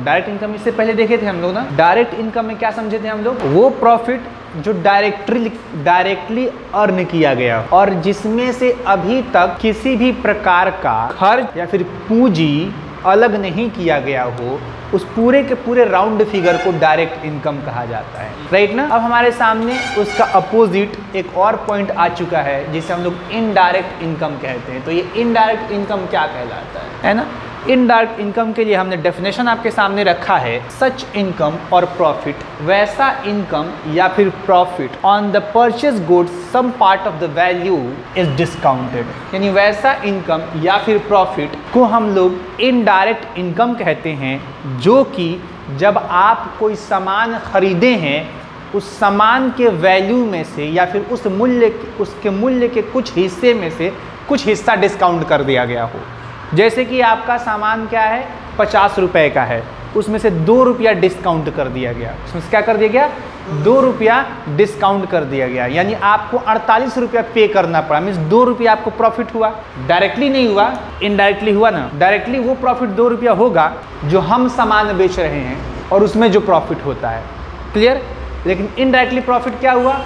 Direct income इससे पहले देखे थे हम लोग ना। डायरेक्ट इनकम में क्या समझे थे हम लोग? वो प्रॉफिट जो डायरेक्टली अर्न किया गया और जिसमें से अभी तक किसी भी प्रकार का खर्च या फिर पूंजी अलग नहीं किया गया हो, उस पूरे के पूरे राउंड फिगर को डायरेक्ट इनकम कहा जाता है, राइट ना। अब हमारे सामने उसका अपोजिट एक और पॉइंट आ चुका है जिसे हम लोग इनडायरेक्ट इनकम कहते हैं। तो ये इनडायरेक्ट इनकम क्या कहलाता है ना। इनडायरेक्ट इनकम के लिए हमने डेफिनेशन आपके सामने रखा है, सच इनकम और प्रॉफिट, वैसा इनकम या फिर profit on the purchase goods some part of the value is discounted. यानी वैसा इनकम या फिर प्रॉफिट को हम लोग इनडायरेक्ट इनकम कहते हैं, जो कि जब आप कोई सामान खरीदे हैं उस सामान के वैल्यू में से या फिर उसके मूल्य के कुछ हिस्से में से कुछ हिस्सा डिस्काउंट कर दिया गया हो। जैसे कि आपका सामान क्या है, 50 रुपए का है, उसमें से 2 रुपया डिस्काउंट कर दिया गया। उसमें से क्या कर दिया गया? 2 रुपया डिस्काउंट कर दिया गया। यानी आपको 48 रुपया पे करना पड़ा। मीन्स 2 रुपया आपको प्रॉफिट हुआ। डायरेक्टली नहीं हुआ, इनडायरेक्टली हुआ ना। डायरेक्टली वो प्रॉफिट 2 रुपया होगा जो हम सामान बेच रहे हैं और उसमें जो प्रॉफिट होता है, क्लियर। लेकिन इनडायरेक्टली प्रॉफिट क्या हुआ?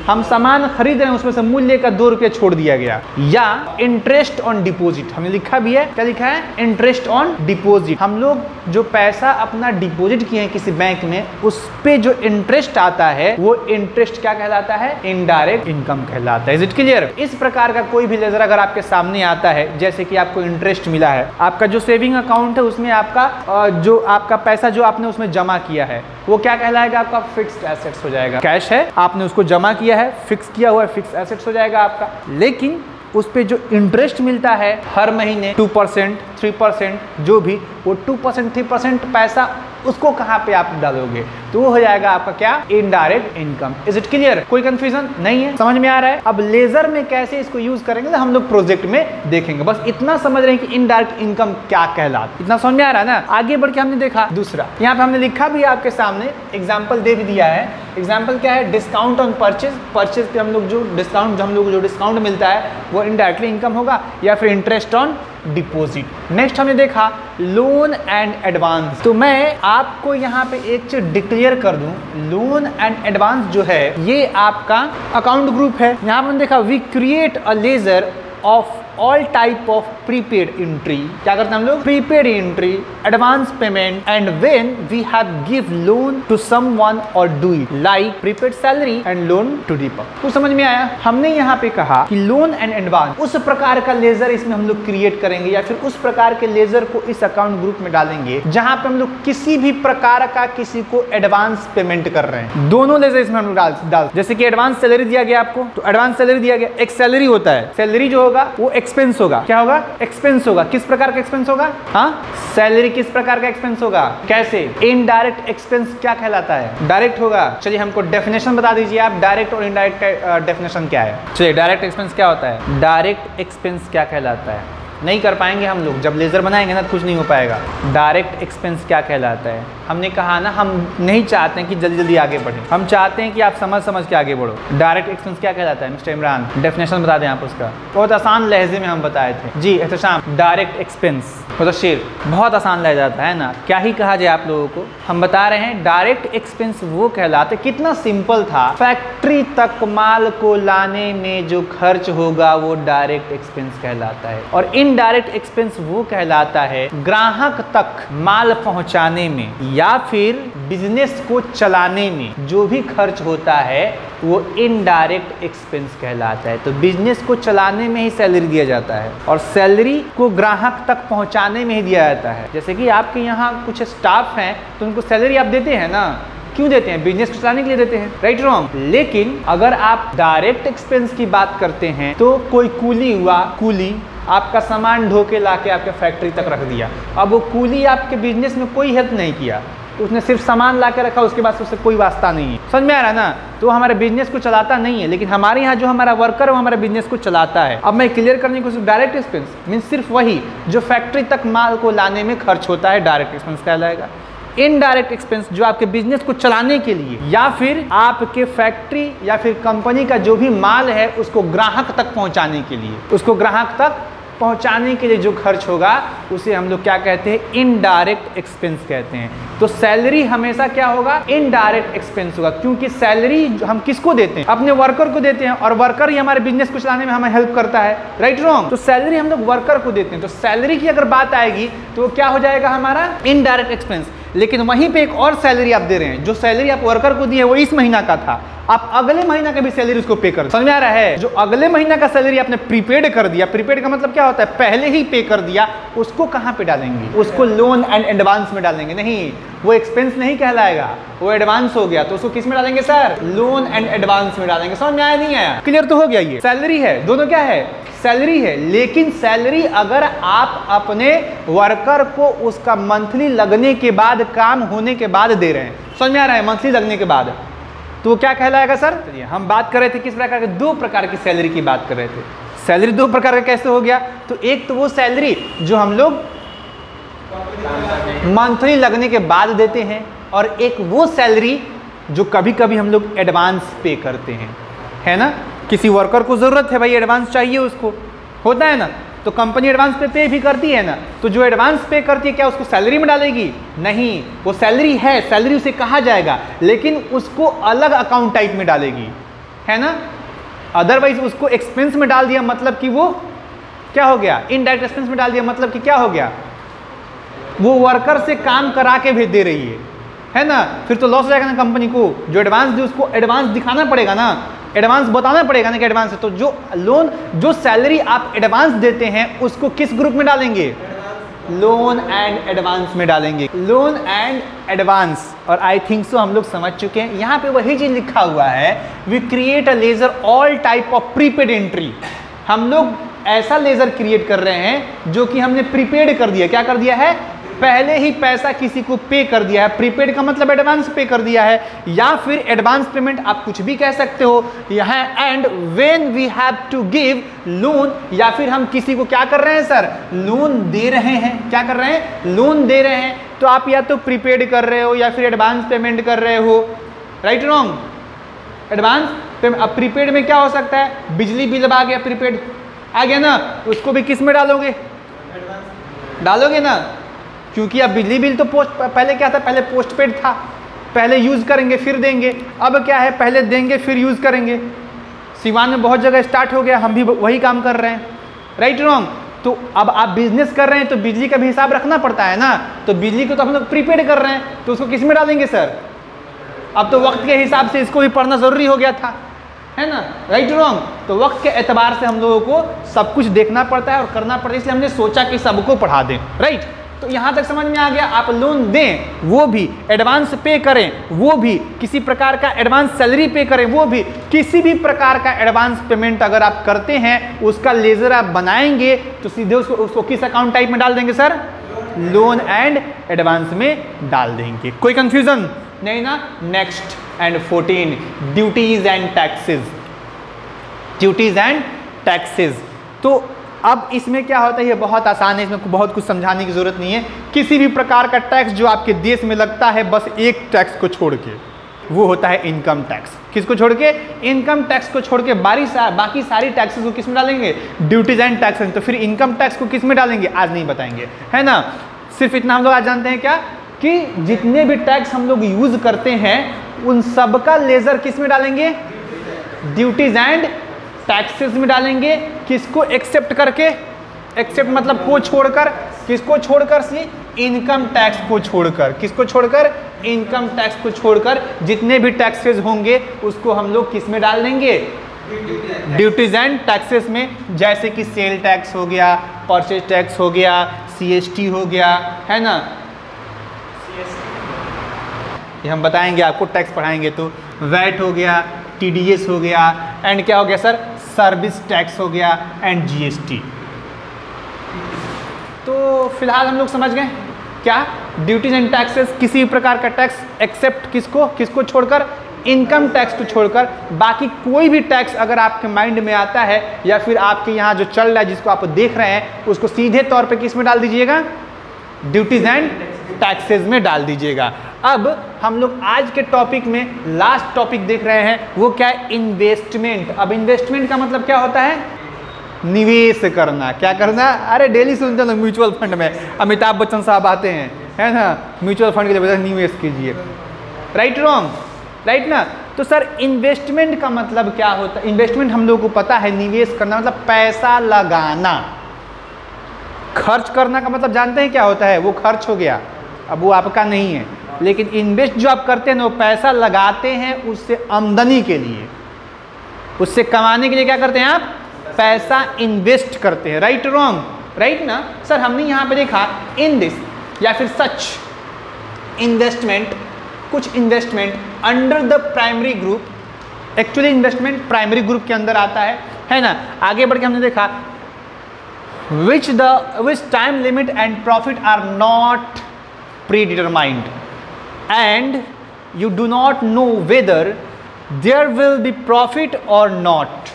हम सामान खरीद रहे हैं, उसमें से मूल्य का 2 रुपया छोड़ दिया गया। या इंटरेस्ट ऑन डिपॉजिट, हमने लिखा भी है, क्या लिखा है? Interest on deposit. हम लोग जो पैसा अपना डिपॉजिट किए हैं किसी बैंक में, उस पे जो इंटरेस्ट आता है वो इंटरेस्ट क्या कहलाता है? इनडायरेक्ट इनकम कहलाता है। Is it clear? इस प्रकार का कोई भी लेजर अगर आपके सामने आता है, जैसे कि आपको इंटरेस्ट मिला है, आपका जो सेविंग अकाउंट है उसमें आपका जो आपका पैसा जो आपने उसमें जमा किया है वो क्या कहलाएगा? आपका फिक्स्ड एसेट्स हो जाएगा। कैश है, आपने उसको जमा किया है, फिक्स किया हुआ है, फिक्स एसेट्स हो जाएगा आपका। लेकिन उस पे जो इंटरेस्ट मिलता है हर महीने 2%, 3%, जो भी वो 2%, 3% पैसा उसको कहाँ पे आप डालोगे? तो वो हो जाएगा आपका क्या? Indirect income. Is it clear? कोई कंफ्यूजन नहीं है? समझ में आ रहा है? अब लेजर में कैसे इसको यूज करेंगे तो हम लोग प्रोजेक्ट में देखेंगे। बस इतना समझ रहे हैं कि इनडायरेक्ट इनकम क्या कहलाता है। इतना समझ में आ रहा है ना। आगे बढ़ के हमने देखा दूसरा, यहाँ पे हमने लिखा भी आपके सामने, एग्जाम्पल दे भी दिया है। एग्जाम्पल क्या है? Discount on purchase. परचेज पे हम लोग जो डिस्काउंट मिलता है वो इनडायरेक्टली इनकम होगा, या फिर इंटरेस्ट ऑन डिपॉजिट। नेक्स्ट हमने देखा लोन एंड एडवांस। तो मैं आपको यहाँ पे एक चीज डिक्लेयर कर दूं, लोन एंड एडवांस जो है ये आपका अकाउंट ग्रुप है। यहाँ पर हमने देखा we create a ledger of all type of prepaid entry. क्या करते हैं हम लोग? Prepaid entry, advance payment, and when we have give loan to someone और do it like prepaid salary and loan to Deepak. कुछ समझ में आया? हमने यहाँ पे कहा कि लोन एंड एडवांस, उस प्रकार का लेजर इसमें हम लोग क्रिएट करेंगे या फिर उस प्रकार के लेजर को इस अकाउंट ग्रुप में डालेंगे जहां पे हम लोग किसी भी प्रकार का किसी को एडवांस पेमेंट कर रहे हैं। दोनों लेजर इसमें हम लोग डाल, जैसे कि एडवांस सैलरी दिया गया आपको, तो एडवांस सैलरी दिया गया, एक सैलरी होता है, सैलरी जो होगा वो एक्सपेंस होगा। क्या होगा? एक्सपेंस होगा। किस प्रकार का एक्सपेंस होगा? हाँ, सैलरी किस प्रकार का एक्सपेंस होगा? कैसे? इनडायरेक्ट एक्सपेंस क्या कहलाता है? डायरेक्ट होगा। चलिए हमको डेफिनेशन बता दीजिए आप, डायरेक्ट और इनडायरेक्ट का डेफिनेशन क्या है? चलिए डायरेक्ट एक्सपेंस क्या होता है? डायरेक्ट एक्सपेंस क्या कहलाता है? नहीं कर पाएंगे हम लोग, जब लेजर बनाएंगे ना कुछ नहीं हो पाएगा। डायरेक्ट एक्सपेंस क्या कहलाता है? हमने कहा ना हम नहीं चाहते हैं कि जल्दी जल्दी आगे बढ़े, हम चाहते हैं कि आप समझ के आगे बढ़ो। डायरेक्ट एक्सपेंस क्या कहलाता है मिस्टर इमरान? डेफिनेशन बता दें आप उसका। बहुत आसान लहजे में हम बताए थे जी एहतशाम। डायरेक्ट एक्सपेंस मुदस्सिर, बहुत आसान लहजा था है ना, क्या ही कहा जाए आप लोगों को। हम बता रहे हैं डायरेक्ट एक्सपेंस वो कहलाते, कितना सिंपल था, फैक्ट्री तक माल को लाने में जो खर्च होगा वो डायरेक्ट एक्सपेंस कहलाता है। और इनडायरेक्ट एक्सपेंस वो कहलाता है ग्राहक तक माल पहुंचाने में या फिर बिजनेस को चलाने में जो भी खर्च होता है वो इनडायरेक्ट एक्सपेंस कहलाता है। तो बिजनेस को चलाने में ही सैलरी दिया जाता है और सैलरी को ग्राहक तक पहुंचाने में ही दिया जाता है। जैसे कि आपके यहाँ कुछ स्टाफ हैं तो उनको सैलरी आप देते हैं ना, क्यों देते हैं? बिजनेस को चलाने के लिए देते हैं, राइट रॉन्ग। लेकिन अगर आप डायरेक्ट एक्सपेंस की बात करते हैं तो कोई कूली हुआ, कूली आपका सामान ढो के ला के आपके फैक्ट्री तक रख दिया, अब वो कूली आपके बिजनेस में कोई हेल्प नहीं किया, उसने सिर्फ सामान ला के रखा, उसके बाद उससे कोई वास्ता नहीं है। समझ में आ रहा है ना? तो हमारे बिजनेस को चलाता नहीं है। लेकिन हमारे यहाँ जो हमारा वर्कर है वो हमारे बिजनेस को चलाता है। अब मैं क्लियर करने की कोशिश, डायरेक्ट एक्सपेंस मीन्स सिर्फ वही जो फैक्ट्री तक माल को लाने में खर्च होता है, डायरेक्ट एक्सपेंस कहलाएगा। इनडायरेक्ट एक्सपेंस जो आपके बिजनेस को चलाने के लिए या फिर आपके फैक्ट्री या फिर कंपनी का जो भी माल है उसको ग्राहक तक पहुंचाने के लिए, उसको ग्राहक तक पहुंचाने के लिए जो खर्च होगा उसे हम लोग क्या कहते हैं, इनडायरेक्ट एक्सपेंस कहते हैं। तो सैलरी हमेशा क्या होगा, इनडायरेक्ट एक्सपेंस होगा, क्योंकि सैलरी हम किसको देते हैं, अपने वर्कर को देते हैं, और वर्कर ही हमारे बिजनेस को चलाने में हमें हेल्प करता है, राइट रॉन्ग। तो सैलरी हम लोग वर्कर को देते हैं, तो सैलरी की अगर बात आएगी तो क्या हो जाएगा हमारा इनडायरेक्ट एक्सपेंस। लेकिन वहीं पे एक और सैलरी आप दे रहे हैं, जो सैलरी आप वर्कर को दी है वो इस महीना का था, आप अगले महीना का भी सैलरी उसको पे कर, समझ में आ रहा है। जो अगले महीना का सैलरी आपने प्रीपेड कर दिया, प्रीपेड का मतलब क्या होता है, पहले ही पे कर दिया, उसको कहां पे डालेंगे, उसको लोन एंड एडवांस में डालेंगे। नहीं, वो एक्सपेंस नहीं कहलाएगा, वो एडवांस हो गया, तो उसको किस में डालेंगे सर, लोन एंड एडवांस में डालेंगे। समझ में आया नहीं आया, क्लियर तो हो गया। ये सैलरी है, दोनों क्या है, सैलरी है। लेकिन सैलरी अगर आप अपने वर्कर को उसका मंथली लगने के बाद, काम होने के बाद दे रहे हैं, समझ में आ रहा है, मंथली लगने के बाद, तो वो क्या कहलाएगा सर। हम बात कर रहे थे किस प्रकार के, दो प्रकार की सैलरी की बात कर रहे थे। सैलरी दो प्रकार का कैसे हो गया, तो एक तो वो सैलरी जो हम लोग मंथली लगने के बाद देते हैं, और एक वो सैलरी जो कभी कभी हम लोग एडवांस पे करते हैं, है ना। किसी वर्कर को जरूरत है भाई, एडवांस चाहिए उसको, होता है ना, तो कंपनी एडवांस पे भी करती है ना। तो जो एडवांस पे करती है क्या उसको सैलरी में डालेगी, नहीं, वो सैलरी है, सैलरी उसे कहा जाएगा, लेकिन उसको अलग अकाउंट टाइप में डालेगी, है ना। अदरवाइज उसको एक्सपेंस में डाल दिया, मतलब कि वो क्या हो गया, इनडायरेक्ट एक्सपेंस में डाल दिया, मतलब कि क्या हो गया, वो वर्कर से काम करा के भेज दे रही है ना। फिर तो लॉस हो जाएगा ना कंपनी को। जो एडवांस दे उसको एडवांस दिखाना पड़ेगा ना, एडवांस बताना पड़ेगा ना कि एडवांस है। तो जो लोन, जो सैलरी आप एडवांस देते हैं उसको किस ग्रुप में डालेंगे, लोन एंड एडवांस में डालेंगे, लोन एंड एडवांस। और आई थिंक सो हम लोग समझ चुके हैं। यहाँ पे वही चीज लिखा हुआ है, we create a ledger all type of prepaid entry. हम लोग ऐसा लेजर क्रिएट कर रहे हैं जो कि हमने प्रीपेड कर दिया, क्या कर दिया है, पहले ही पैसा किसी को पे कर दिया है। प्रीपेड का मतलब एडवांस पे कर दिया है, या फिर एडवांस पेमेंट आप कुछ भी कह सकते हो यहाँ। And when we have to give loan, या फिर हम किसी को क्या कर रहे हैं सर, लोन दे रहे हैं, क्या कर रहे हैं, लोन दे रहे हैं। तो आप या तो प्रीपेड कर रहे हो या फिर एडवांस पेमेंट कर रहे हो, राइट रॉन्ग, एडवांस पेमेंट। अब प्रीपेड में क्या हो सकता है, बिजली बिल आ गया, प्रीपेड आ गया ना, उसको भी किस में डालोगे, डालोगे ना, क्योंकि अब बिजली बिल तो पोस्ट, पहले क्या था, पहले पोस्टपेड था, पहले यूज़ करेंगे फिर देंगे। अब क्या है, पहले देंगे फिर यूज़ करेंगे। सिवान में बहुत जगह स्टार्ट हो गया, हम भी वही काम कर रहे हैं, राइट रॉन्ग। तो अब आप बिजनेस कर रहे हैं तो बिजली का भी हिसाब रखना पड़ता है ना। तो बिजली को तो हम लोग प्रीपेड कर रहे हैं, तो उसको किस में डालेंगे सर। अब तो वक्त के हिसाब से इसको भी पढ़ना ज़रूरी हो गया था, है ना, राइट रॉन्ग। तो वक्त के एतबार से हम लोगों को सब कुछ देखना पड़ता है और करना पड़ता है, इसलिए हमने सोचा कि सबको पढ़ा दें, राइट। तो यहां तक समझ में आ गया, आप लोन दें वो भी, एडवांस पे करें वो भी, किसी प्रकार का एडवांस सैलरी पे करें वो भी, किसी भी प्रकार का एडवांस पेमेंट अगर आप करते हैं उसका लेजर आप बनाएंगे तो सीधे उसको किस अकाउंट टाइप में डाल देंगे सर, लोन एंड एडवांस में डाल देंगे। कोई कंफ्यूजन नहीं ना। Next and 14, duties and taxes, duties and taxes. तो अब इसमें क्या होता है, ये बहुत आसान है, इसमें बहुत कुछ समझाने की जरूरत नहीं है। किसी भी प्रकार का टैक्स जो आपके देश में लगता है, बस एक टैक्स को छोड़ के, वो होता है इनकम टैक्स। किसको छोड़ के, इनकम टैक्स को छोड़ के बाकी सारी टैक्सेस को किस में डालेंगे, ड्यूटीज एंड टैक्सेस। तो फिर इनकम टैक्स को किस में डालेंगे, आज नहीं बताएंगे, है ना। सिर्फ इतना हम लोग आज जानते हैं क्या, कि जितने भी टैक्स हम लोग यूज करते हैं उन सबका लेजर किस में डालेंगे, ड्यूटीज एंड टैक्सेस में डालेंगे। किसको एक्सेप्ट करके, एक्सेप्ट मतलब को छोड़कर, किसको छोड़कर, सी इनकम टैक्स को छोड़कर, किसको छोड़कर, इनकम टैक्स को छोड़कर जितने भी टैक्सेस होंगे उसको हम लोग किस में डाल देंगे, ड्यूटीज एंड टैक्सेस में। जैसे कि सेल टैक्स हो गया, परचेज टैक्स हो गया, CST हो गया, है ना, ये हम बताएंगे आपको, टैक्स पढ़ाएंगे तो। वैट हो गया, TDS हो गया, एंड क्या हो गया सर, सर्विस टैक्स हो गया, एंड GST। तो फिलहाल हम लोग समझ गए क्या, ड्यूटीज एंड टैक्सेस, किसी भी प्रकार का टैक्स एक्सेप्ट किसको छोड़कर, इनकम टैक्स को छोड़कर। बाकी कोई भी टैक्स अगर आपके माइंड में आता है या फिर आपके यहाँ जो चल रहा है जिसको आप देख रहे हैं उसको सीधे तौर पे किस में डाल दीजिएगा, ड्यूटीज एंड टैक्सेस में डाल दीजिएगा। अब हम लोग आज के टॉपिक में लास्ट टॉपिक देख रहे हैं, वो क्या है, इन्वेस्टमेंट। अब इन्वेस्टमेंट का मतलब क्या होता है, निवेश करना। क्या करना? अरे डेली सुनते हो म्यूचुअल फंड में अमिताभ बच्चन साहब आते हैं, है ना, म्यूचुअल फंड के लिए निवेश कीजिए। Right wrong? राइट ना? तो सर इन्वेस्टमेंट का मतलब क्या होता है? इन्वेस्टमेंट हम लोगों को पता है, निवेश करना मतलब पैसा लगाना। खर्च करना का मतलब जानते हैं क्या होता है? वो खर्च हो गया, अब वो आपका नहीं है। लेकिन इन्वेस्ट जो आप करते हैं ना, वो पैसा लगाते हैं उससे आमदनी के लिए, उससे कमाने के लिए क्या करते हैं आप? पैसा इन्वेस्ट करते हैं। Right wrong? राइट ना? सर हमने यहाँ पे देखा इन दिस या फिर सच इन्वेस्टमेंट, कुछ investment under the primary group, actually investment primary group के अंदर आता है ना। आगे बढ़ के हमने देखा which time limit and profit are not predetermined and you do not know whether there will be profit or not।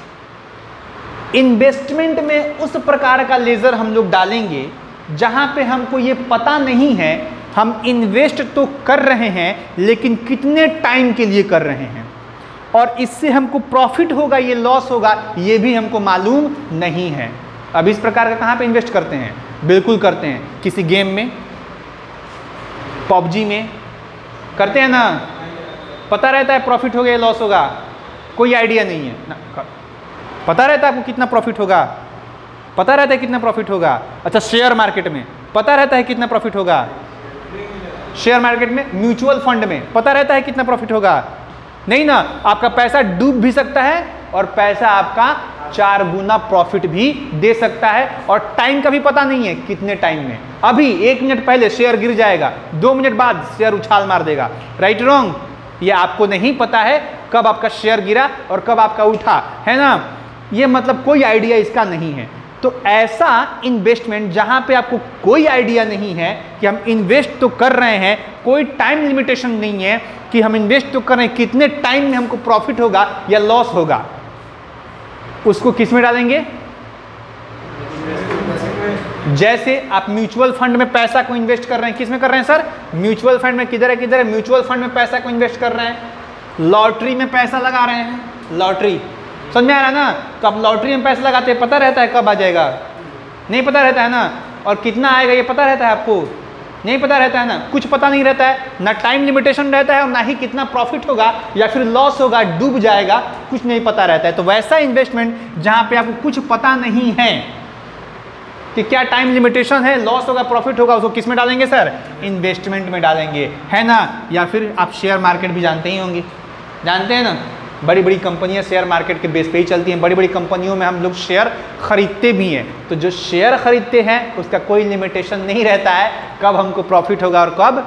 Investment में उस प्रकार का लेजर हम लोग डालेंगे जहां पे हमको ये पता नहीं है, हम इन्वेस्ट तो कर रहे हैं लेकिन कितने टाइम के लिए कर रहे हैं, और इससे हमको प्रॉफिट होगा ये लॉस होगा ये भी हमको मालूम नहीं है। अब इस प्रकार का कहाँ पे इन्वेस्ट करते हैं? बिल्कुल करते हैं, किसी गेम में, पबजी में करते हैं ना, पता रहता है प्रॉफिट होगा या लॉस होगा, कोई आइडिया नहीं है ना, पता रहता है आपको कितना प्रॉफिट होगा, पता रहता है कितना प्रॉफिट होगा। अच्छा शेयर मार्केट में पता रहता है कितना प्रॉफिट होगा, शेयर मार्केट में, म्यूचुअल फंड में पता रहता है कितना प्रॉफिट होगा? नहीं ना। आपका पैसा डूब भी सकता है और पैसा आपका 4 गुना प्रॉफिट भी दे सकता है, और टाइम का भी पता नहीं है कितने टाइम में। अभी 1 मिनट पहले शेयर गिर जाएगा, 2 मिनट बाद शेयर उछाल मार देगा। Right wrong? ये आपको नहीं पता है कब आपका शेयर गिरा और कब आपका उठा, है ना। ये मतलब कोई आइडिया इसका नहीं है। तो ऐसा इन्वेस्टमेंट जहां पे आपको कोई आइडिया नहीं है कि हम इन्वेस्ट तो कर रहे हैं, कोई टाइम लिमिटेशन नहीं है कि हम इन्वेस्ट तो कर रहे हैं, कितने टाइम में हमको प्रॉफिट होगा या लॉस होगा, उसको किस में डालेंगे? जैसे आप म्यूचुअल फंड में पैसा को इन्वेस्ट कर रहे हैं, किस में कर रहे हैं सर? म्यूचुअल फंड में। किधर है किधर है? म्यूचुअल फंड में पैसा को इन्वेस्ट कर रहे हैं, लॉटरी में पैसा लगा रहे हैं, लॉटरी, समझ में आ रहा है ना। तो आप लॉटरी में पैसा लगाते हैं, पता रहता है कब आ जाएगा? नहीं पता रहता है ना। और कितना आएगा ये पता रहता है आपको? नहीं पता रहता है ना। कुछ पता नहीं रहता है, ना टाइम लिमिटेशन रहता है और ना ही कितना प्रॉफिट होगा या फिर लॉस होगा, डूब जाएगा, कुछ नहीं पता रहता है। तो वैसा इन्वेस्टमेंट जहां पे आपको कुछ पता नहीं है कि क्या टाइम लिमिटेशन है, लॉस होगा, प्रॉफिट होगा, उसको किस में डालेंगे सर? इन्वेस्टमेंट में डालेंगे, है ना। या फिर आप शेयर मार्केट भी जानते ही होंगे, जानते हैं ना, बड़ी बड़ी कंपनियां शेयर मार्केट के बेस पे ही चलती हैं। बड़ी बड़ी कंपनियों में हम लोग शेयर खरीदते भी हैं। तो जो शेयर खरीदते हैं उसका कोई लिमिटेशन नहीं रहता है कब हमको प्रॉफिट होगा और कब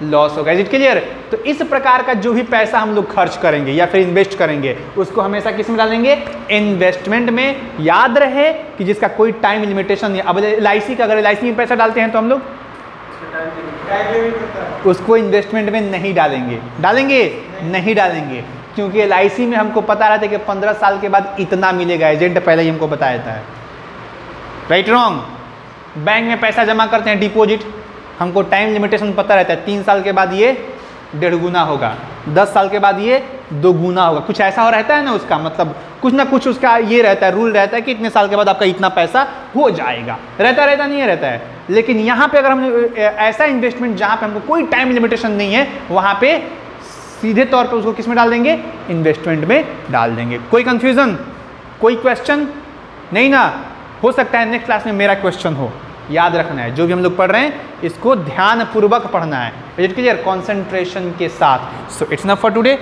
लॉस होगा। Is it clear? तो इस प्रकार का जो भी पैसा हम लोग खर्च करेंगे या फिर इन्वेस्ट करेंगे उसको हमेशा किस में डालेंगे? इन्वेस्टमेंट में। याद रहे कि जिसका कोई टाइम लिमिटेशन नहीं। अब LIC का, अगर LIC में पैसा डालते हैं तो हम लोग उसको इन्वेस्टमेंट में नहीं डालेंगे। डालेंगे? नहीं डालेंगे, क्योंकि LIC में हमको पता रहता है कि 15 साल के बाद इतना मिलेगा, एजेंट पहले ही हमको बता देता है। Right wrong? बैंक में पैसा जमा करते हैं, डिपॉजिट, हमको टाइम लिमिटेशन पता रहता है, 3 साल के बाद ये 1.5 गुना होगा, 10 साल के बाद ये 2 गुना होगा, कुछ ऐसा हो रहता है ना। उसका मतलब कुछ ना कुछ उसका ये रहता है, रूल रहता है कि इतने साल के बाद आपका इतना पैसा हो जाएगा। रहता नहीं रहता है। लेकिन यहाँ पे अगर हम ऐसा इन्वेस्टमेंट जहाँ पे हमको कोई टाइम लिमिटेशन नहीं है, वहाँ पे सीधे तौर पे उसको किस में डाल देंगे? इन्वेस्टमेंट में डाल देंगे। कोई कंफ्यूजन, कोई क्वेश्चन नहीं ना? हो सकता है नेक्स्ट क्लास में मेरा क्वेश्चन हो। याद रखना है जो भी हम लोग पढ़ रहे हैं इसको ध्यान पूर्वक पढ़ना है। Is it clear? कंसंट्रेशन के साथ। So it's enough for today.